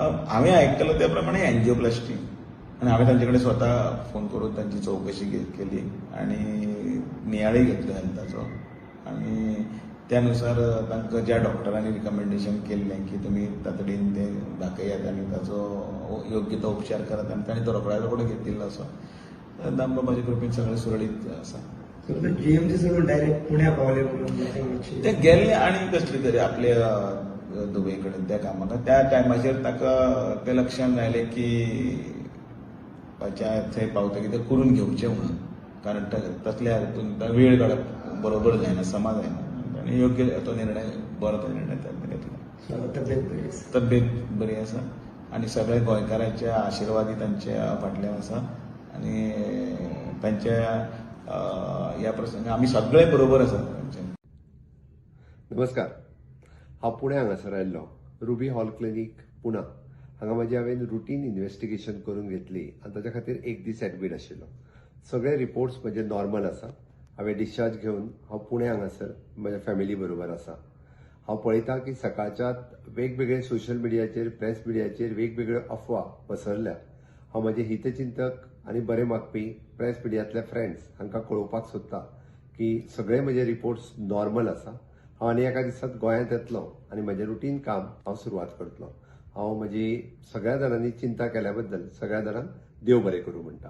हांवें आयकलें त्या प्रमाणे एंजिओप्लास्टी आनी हांवें तांचे कडेन स्वता फोन करून तांची चवकशी केली आनी नियाळय घेतलो हेल्थाचो आनी त्यानुसार तांकां ज्या डॉक्टरांनी रिकमेंडेशन केल्लें की तुमी तातडीन ते दाखयात आनी ताचो योग्य तो उपचार करात आनी तांणी तो रोखड्याच रोखडो घेतिल्लो आसा. दामबाबाच्या कृपेन सगळें सुरळीत आसा. जीएमसी सोडून डायरेक्ट पुण्या पावले म्हणून ते गेल्ले आनी कसले तरी आपल्या दुबय कडेन त्या कामाक त्या टायमाचेर ताका तें लक्षांत आयलें की थंय पावतकीर तें करून घेवचें म्हणून कारण तसल्या हातून वेळ काडप बरोबर जायना समा जायना आनी योग्य तो निर्णय बरो तो निर्णय ताणें घेतलो. तब्येत बरी आसा आनी सगळे गोंयकारांच्या आशिर्वादी तांच्या फाटल्यान आसा आनी तांच्या ह्या प्रसंगी आमी सगळे बरोबर आसा तांचे. नमस्कार, हांव पुणे हांगासर आयिल्लो रुबी हॉल क्लिनीक पुणा हांगा हांवें रुटीन इन्व्हेस्टिगेशन करून घेतली आनी ताच्या खातीर एक दीस एडमीट आशिल्लो. सगळे रिपोर्ट्स म्हजे नॉर्मल आसा. हांवें डिस्चार्ज घेवन हांव पुणे हांगासर म्हज्या फॅमिली बरोबर आसा. हांव पळयतां की सकाळच्यात वेगवेगळे सोशल मिडियाचेर प्रेस मिडियाचेर वेगवेगळ्यो अफवा पसरल्या. हांव म्हजे हितचिंतक आनी बरे मागपी प्रेस मिडियांतल्या फ्रेंड्स हांकां कळोवपाक सोदतां की सगळे म्हजे रिपोर्ट्स नॉर्मल आसा. हांव आनी एका दिसांत गोंयांत येतलों आनी म्हजें रुटीन काम हांव सुरवात करतलों. हांव म्हजी सगळ्या जाणांनी चिंता केल्या बद्दल सगळ्या जाणांक देव बरें करूं म्हणटा.